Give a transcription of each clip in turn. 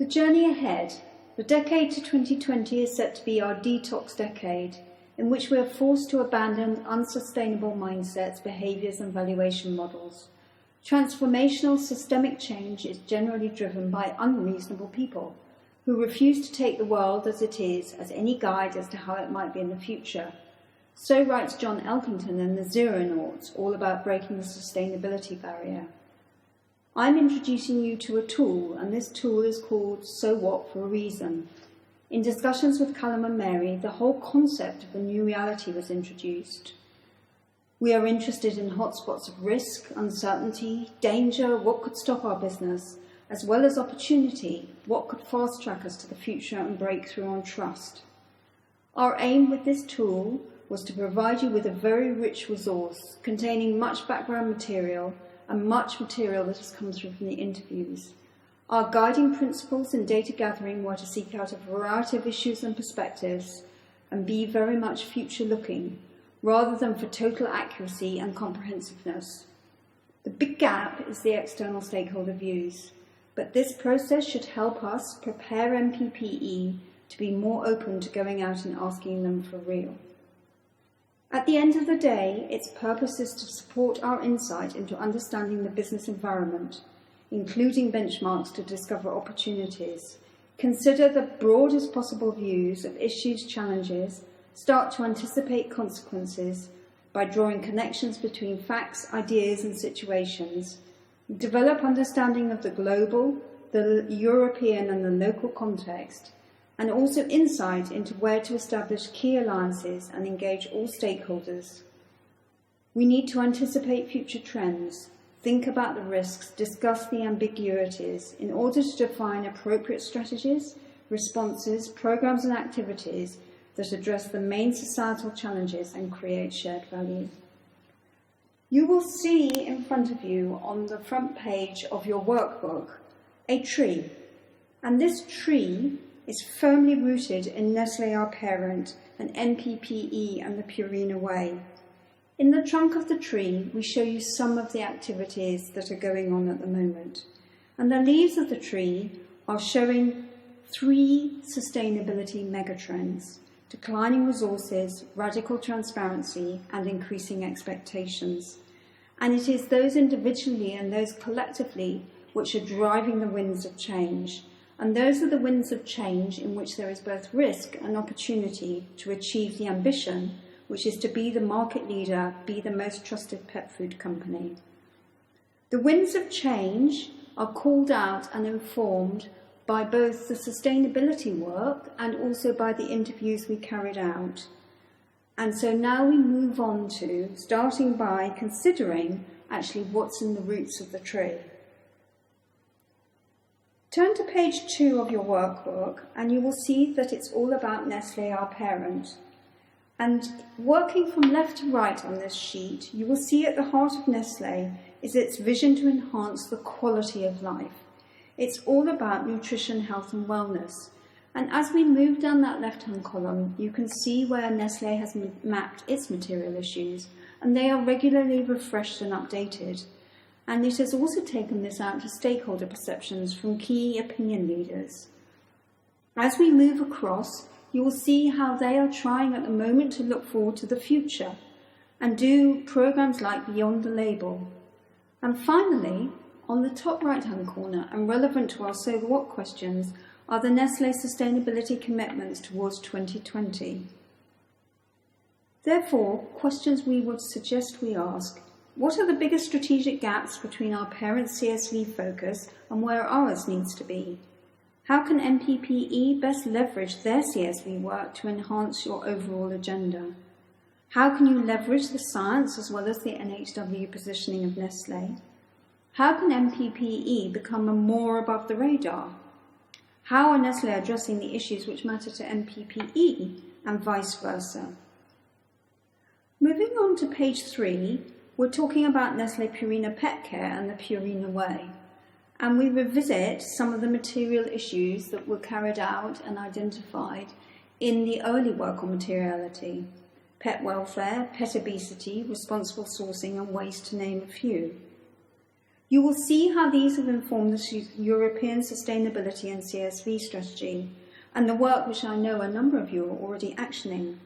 The journey ahead, the decade to 2020 is set to be our detox decade, in which we are forced to abandon unsustainable mindsets, behaviours and valuation models. Transformational systemic change is generally driven by unreasonable people who refuse to take the world as it is as any guide as to how it might be in the future. So writes John Elkington in The Zeronauts, all about breaking the sustainability barrier. I'm introducing you to a tool, and this tool is called So What for a Reason. In discussions with Callum and Mary, the whole concept of a new reality was introduced. We are interested in hotspots of risk, uncertainty, danger, what could stop our business, as well as opportunity, what could fast-track us to the future and break through on trust. Our aim with this tool was to provide you with a very rich resource containing much background material and much material that has come through from the interviews. Our guiding principles in data gathering were to seek out a variety of issues and perspectives and be very much future-looking, rather than for total accuracy and comprehensiveness. The big gap is the external stakeholder views, but this process should help us prepare MPPE to be more open to going out and asking them for real. At the end of the day, its purpose is to support our insight into understanding the business environment, including benchmarks to discover opportunities, consider the broadest possible views of issues, challenges, start to anticipate consequences by drawing connections between facts, ideas and situations, develop understanding of the global, the European and the local context, and also insight into where to establish key alliances and engage all stakeholders. We need to anticipate future trends, think about the risks, discuss the ambiguities in order to define appropriate strategies, responses, programs and activities that address the main societal challenges and create shared value. You will see in front of you on the front page of your workbook a tree, and this tree is firmly rooted in Nestlé Our Parent and MPPE and the Purina Way. In the trunk of the tree, we show you some of the activities that are going on at the moment, and the leaves of the tree are showing 3 sustainability megatrends: declining resources, radical transparency, and increasing expectations. And it is those individually and those collectively which are driving the winds of change. And those are the winds of change in which there is both risk and opportunity to achieve the ambition, which is to be the market leader, be the most trusted pet food company. The winds of change are called out and informed by both the sustainability work and also by the interviews we carried out. And so now we move on to starting by considering actually what's in the roots of the tree. Turn to page 2 of your workbook and you will see that it's all about Nestlé Our Parent. And working from left to right on this sheet, you will see at the heart of Nestlé is its vision to enhance the quality of life. It's all about nutrition, health and wellness. And as we move down that left-hand column, you can see where Nestlé has mapped its material issues, and they are regularly refreshed and updated. And it has also taken this out to stakeholder perceptions from key opinion leaders. As we move across, you will see how they are trying at the moment to look forward to the future and do programs like Beyond the Label. And finally, on the top right-hand corner and relevant to our So What questions are the Nestlé sustainability commitments towards 2020. Therefore, questions we would suggest we ask: what are the biggest strategic gaps between our parent CSV focus and where ours needs to be? How can MPPE best leverage their CSV work to enhance your overall agenda? How can you leverage the science as well as the NHW positioning of Nestlé? How can MPPE become a more above the radar? How are Nestlé addressing the issues which matter to MPPE and vice versa? Moving on to page 3, we're talking about Nestlé Purina Pet Care and the Purina Way. And we revisit some of the material issues that were carried out and identified in the early work on materiality: pet welfare, pet obesity, responsible sourcing and waste, to name a few. You will see how these have informed the European Sustainability and CSV strategy, and the work which I know a number of you are already actioning.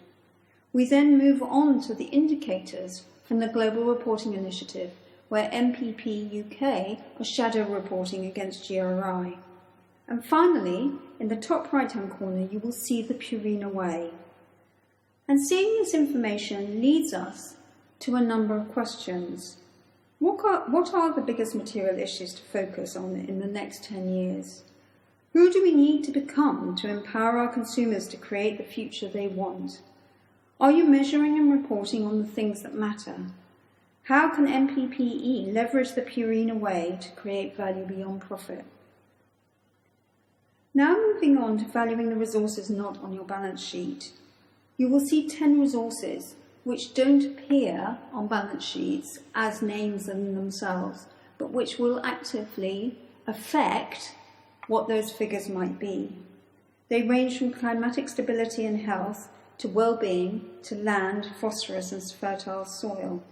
We then move on to the indicators from the Global Reporting Initiative, where MPP UK are shadow reporting against GRI. And finally, in the top right-hand corner, you will see the Purina Way. And seeing this information leads us to a number of questions. What are the biggest material issues to focus on in the next 10 years? Who do we need to become to empower our consumers to create the future they want? Are you measuring and reporting on the things that matter? How can MPPE leverage the Purina Way to create value beyond profit? Now moving on to valuing the resources not on your balance sheet. You will see 10 resources which don't appear on balance sheets as names in themselves, but which will actively affect what those figures might be. They range from climatic stability and health to well-being to land, phosphorus and fertile soil.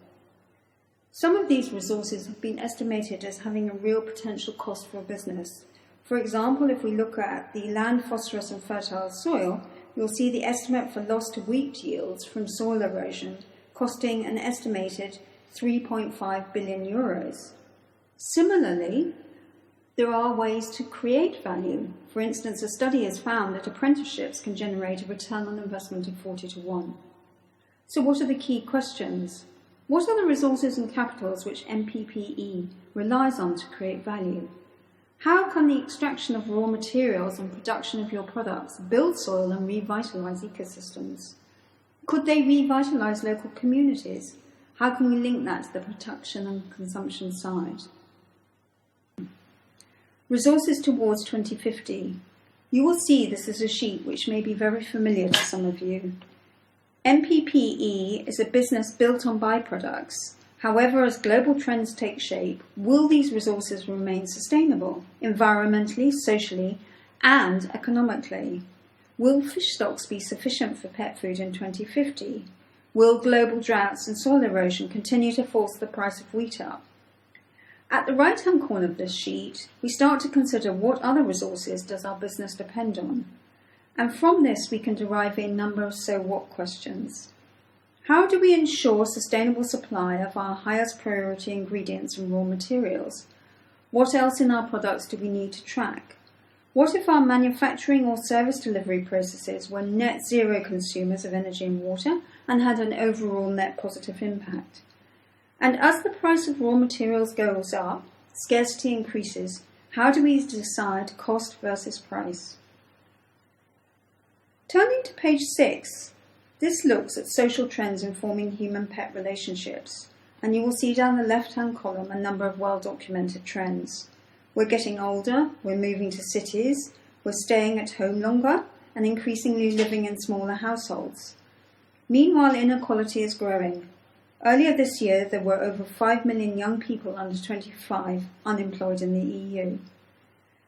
Some of these resources have been estimated as having a real potential cost for a business. For example, if we look at the land, phosphorus and fertile soil, you'll see the estimate for lost wheat yields from soil erosion costing an estimated 3.5 billion euros. Similarly, there are ways to create value. For instance, a study has found that apprenticeships can generate a return on investment of 40-1. So what are the key questions? What are the resources and capitals which MPPE relies on to create value? How can the extraction of raw materials and production of your products build soil and revitalise ecosystems? Could they revitalise local communities? How can we link that to the production and consumption side? Resources towards 2050. You will see this is a sheet which may be very familiar to some of you. MPPE is a business built on byproducts. However, as global trends take shape, will these resources remain sustainable, environmentally, socially, and economically? Will fish stocks be sufficient for pet food in 2050? Will global droughts and soil erosion continue to force the price of wheat up? At the right-hand corner of this sheet, we start to consider what other resources does our business depend on. And from this, we can derive a number of so what questions. How do we ensure sustainable supply of our highest priority ingredients and raw materials? What else in our products do we need to track? What if our manufacturing or service delivery processes were net zero consumers of energy and water and had an overall net positive impact? And as the price of raw materials goes up, scarcity increases, how do we decide cost versus price? Turning to page 6, this looks at social trends informing human-pet relationships, and you will see down the left-hand column a number of well-documented trends. We're getting older, we're moving to cities, we're staying at home longer, and increasingly living in smaller households. Meanwhile, inequality is growing. Earlier this year, there were over 5 million young people under 25 unemployed in the EU.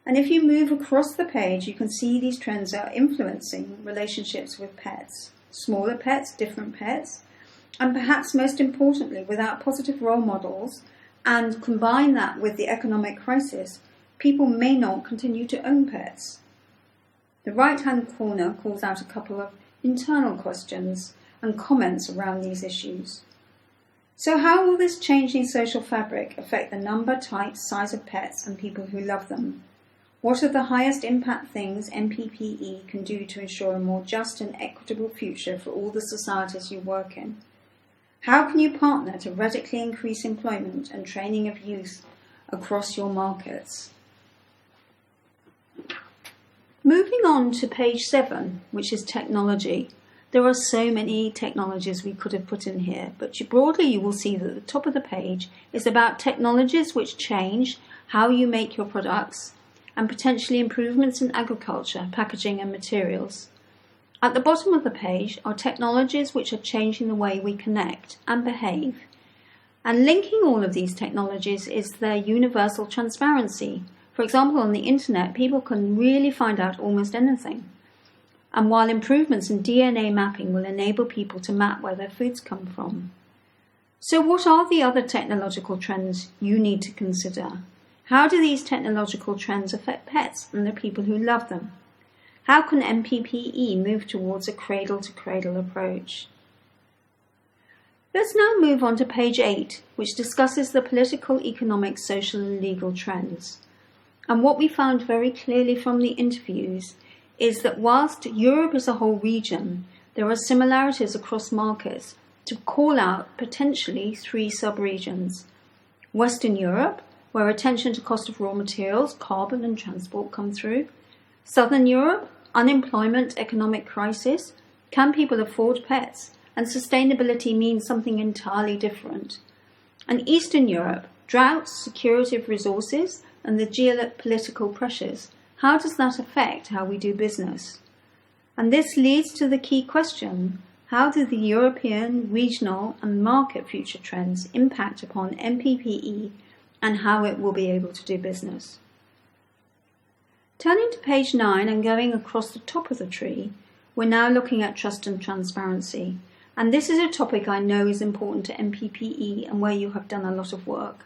And if you move across the page, you can see these trends are influencing relationships with pets. Smaller pets, different pets, and perhaps most importantly, without positive role models, and combine that with the economic crisis, people may not continue to own pets. The right-hand corner calls out a couple of internal questions and comments around these issues. So how will this changing social fabric affect the number, type, size of pets and people who love them? What are the highest impact things MPPE can do to ensure a more just and equitable future for all the societies you work in? How can you partner to radically increase employment and training of youth across your markets? Moving on to page 7, which is technology. There are so many technologies we could have put in here, but broadly you will see that the top of the page is about technologies which change how you make your products, and potentially improvements in agriculture, packaging and materials. At the bottom of the page are technologies which are changing the way we connect and behave. And linking all of these technologies is their universal transparency. For example, on the internet, people can really find out almost anything. And while improvements in DNA mapping will enable people to map where their foods come from. So what are the other technological trends you need to consider? How do these technological trends affect pets and the people who love them? How can MPPE move towards a cradle-to-cradle approach? Let's now move on to page 8, which discusses the political, economic, social and legal trends. And what we found very clearly from the interviews is that whilst Europe is a whole region, there are similarities across markets to call out potentially 3 sub-regions. Western Europe, where attention to cost of raw materials, carbon and transport come through. Southern Europe, unemployment, economic crisis. Can people afford pets? And sustainability means something entirely different. And Eastern Europe, droughts, security of resources, and the geopolitical pressures. How does that affect how we do business? And this leads to the key question: how do the European, regional, and market future trends impact upon MPPE and how it will be able to do business? Turning to page 9 and going across the top of the tree, we're now looking at trust and transparency. And this is a topic I know is important to MPPE and where you have done a lot of work.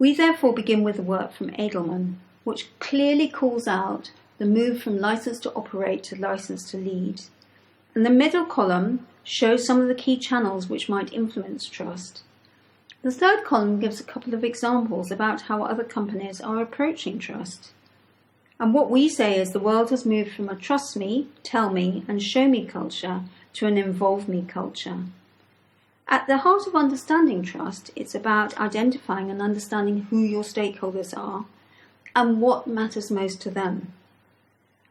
We therefore begin with the work from Edelman, which clearly calls out the move from license to operate to license to lead. And the middle column shows some of the key channels which might influence trust. The third column gives a couple of examples about how other companies are approaching trust. And what we say is the world has moved from a trust me, tell me and show me culture to an involve me culture. At the heart of understanding trust, it's about identifying and understanding who your stakeholders are and what matters most to them.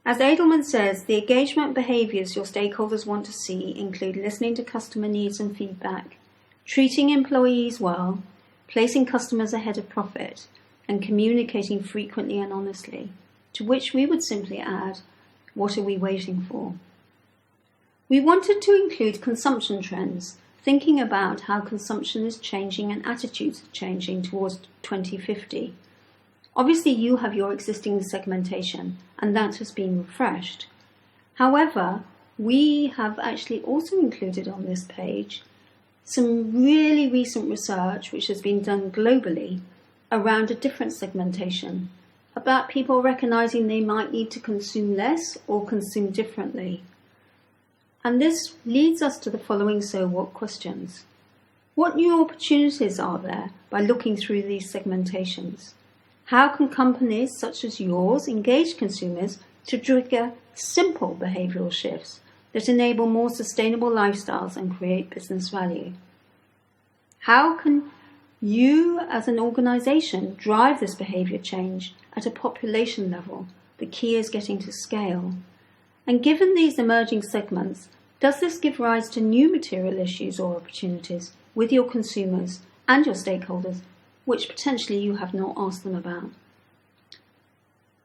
As Edelman says, the engagement behaviours your stakeholders want to see include listening to customer needs and feedback, treating employees well, placing customers ahead of profit, and communicating frequently and honestly, to which we would simply add, what are we waiting for? We wanted to include consumption trends, thinking about how consumption is changing and attitudes are changing towards 2050. Obviously, you have your existing segmentation, and that has been refreshed. However, we have actually also included on this page some really recent research which has been done globally around a different segmentation, about people recognizing they might need to consume less or consume differently. And this leads us to the following so what questions. What new opportunities are there by looking through these segmentations? How can companies such as yours engage consumers to trigger simple behavioural shifts that enable more sustainable lifestyles and create business value? How can you as an organisation drive this behaviour change at a population level? The key is getting to scale. And given these emerging segments, does this give rise to new material issues or opportunities with your consumers and your stakeholders, which potentially you have not asked them about?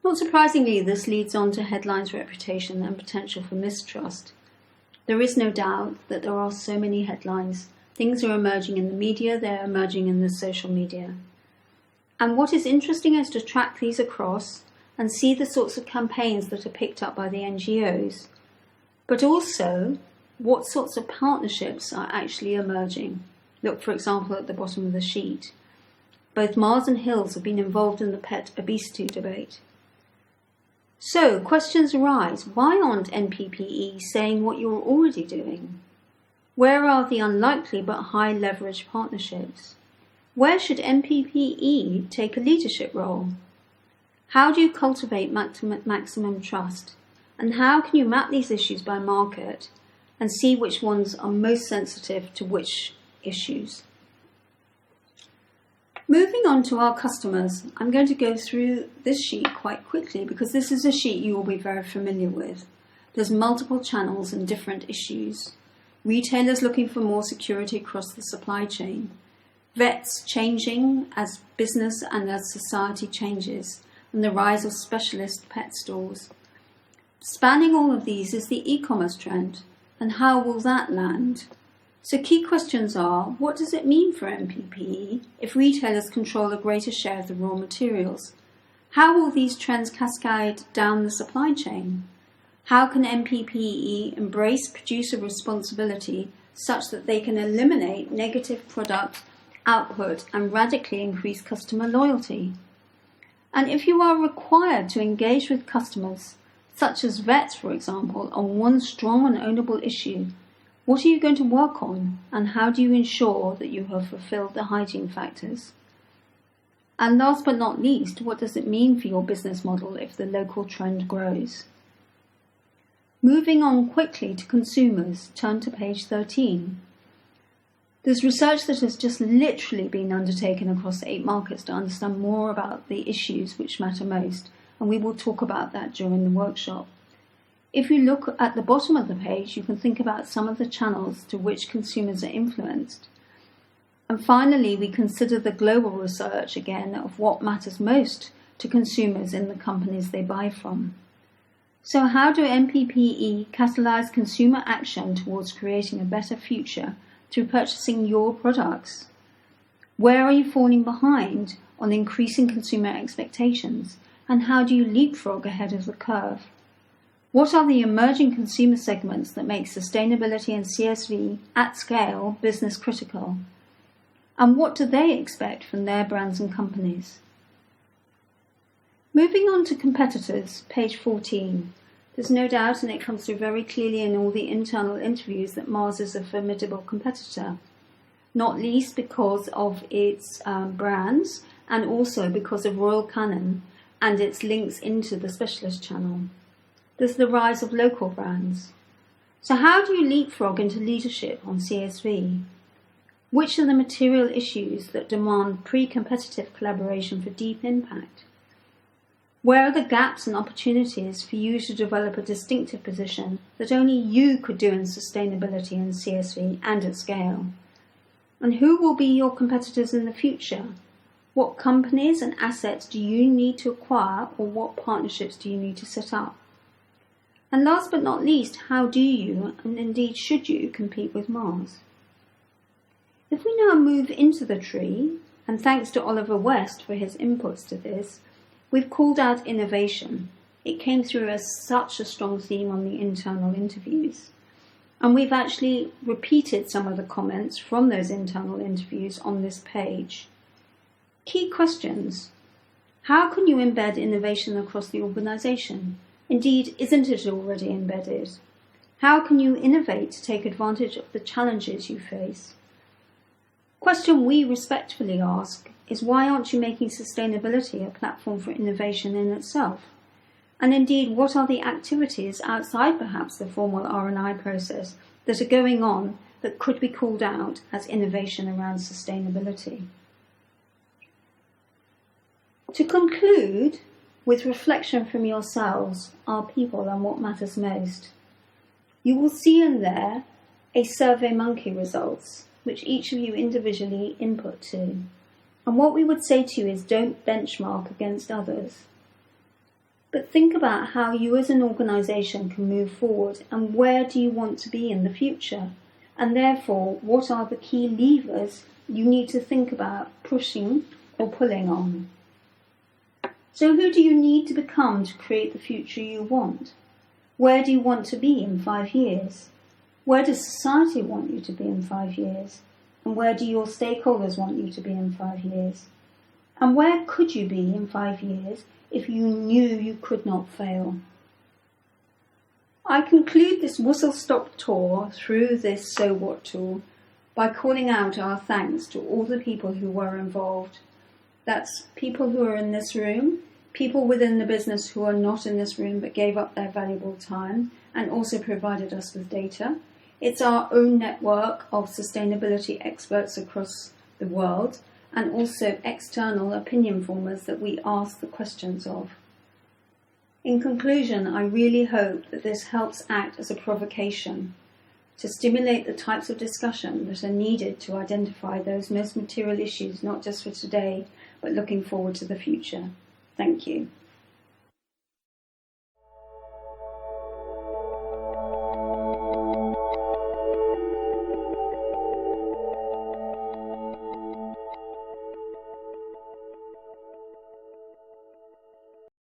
Not surprisingly, this leads on to headlines, reputation and potential for mistrust. There is no doubt that there are so many headlines. Things are emerging in the media, they're emerging in the social media. And what is interesting is to track these across and see the sorts of campaigns that are picked up by the NGOs, but also what sorts of partnerships are actually emerging. Look, for example, at the bottom of the sheet. Both Mars and Hills have been involved in the pet obesity debate. So, questions arise. Why aren't MPPE saying what you're already doing? Where are the unlikely but high leverage partnerships? Where should MPPE take a leadership role? How do you cultivate maximum trust? And how can you map these issues by market and see which ones are most sensitive to which issues? Moving on to our customers, I'm going to go through this sheet quite quickly because this is a sheet you will be very familiar with. There's multiple channels and different issues. Retailers looking for more security across the supply chain. Vets changing as business and as society changes, and the rise of specialist pet stores. Spanning all of these is the e-commerce trend, and how will that land? So key questions are, what does it mean for MPPE if retailers control a greater share of the raw materials? How will these trends cascade down the supply chain? How can MPPE embrace producer responsibility such that they can eliminate negative product output and radically increase customer loyalty. And if you are required to engage with customers, such as vets, for example, on one strong and ownable issue, what are you going to work on, and how do you ensure that you have fulfilled the hygiene factors? And last but not least, what does it mean for your business model if the local trend grows? Moving on quickly to consumers, turn to page 13. There's research that has just literally been undertaken across 8 markets to understand more about the issues which matter most, and we will talk about that during the workshop. If you look at the bottom of the page, you can think about some of the channels to which consumers are influenced. And finally, we consider the global research again of what matters most to consumers in the companies they buy from. So how do NPPE catalyse consumer action towards creating a better future through purchasing your products? Where are you falling behind on increasing consumer expectations, and how do you leapfrog ahead of the curve? What are the emerging consumer segments that make sustainability and CSV at scale business critical? And what do they expect from their brands and companies? Moving on to competitors, page 14. There's no doubt, and it comes through very clearly in all the internal interviews, that Mars is a formidable competitor, not least because of its brands and also because of Royal Canin and its links into the specialist channel. There's the rise of local brands. So how do you leapfrog into leadership on CSV? Which are the material issues that demand pre-competitive collaboration for deep impact? Where are the gaps and opportunities for you to develop a distinctive position that only you could do in sustainability and CSV and at scale? And who will be your competitors in the future? What companies and assets do you need to acquire, or what partnerships do you need to set up? And last but not least, how do you, and indeed should you, compete with Mars? If we now move into the tree, and thanks to Oliver West for his inputs to this, we've called out innovation. It came through as such a strong theme on the internal interviews. And we've actually repeated some of the comments from those internal interviews on this page. Key questions. How can you embed innovation across the organisation? Indeed, isn't it already embedded? How can you innovate to take advantage of the challenges you face? Question we respectfully ask is, why aren't you making sustainability a platform for innovation in itself? And indeed, what are the activities outside perhaps the formal R&I process that are going on that could be called out as innovation around sustainability? To conclude, with reflection from yourselves, our people, and what matters most, you will see in there a SurveyMonkey results, which each of you individually input to. And what we would say to you is, don't benchmark against others, but think about how you as an organisation can move forward, and where do you want to be in the future, and therefore what are the key levers you need to think about pushing or pulling on. So who do you need to become to create the future you want? Where do you want to be in 5 years? Where does society want you to be in 5 years? And where do your stakeholders want you to be in 5 years? And where could you be in 5 years if you knew you could not fail? I conclude this whistle-stop tour through this So What tool by calling out our thanks to all the people who were involved. That's people who are in this room, people within the business who are not in this room but gave up their valuable time and also provided us with data. It's our own network of sustainability experts across the world, and also external opinion formers that we ask the questions of. In conclusion, I really hope that this helps act as a provocation to stimulate the types of discussion that are needed to identify those most material issues, not just for today, but looking forward to the future. Thank you.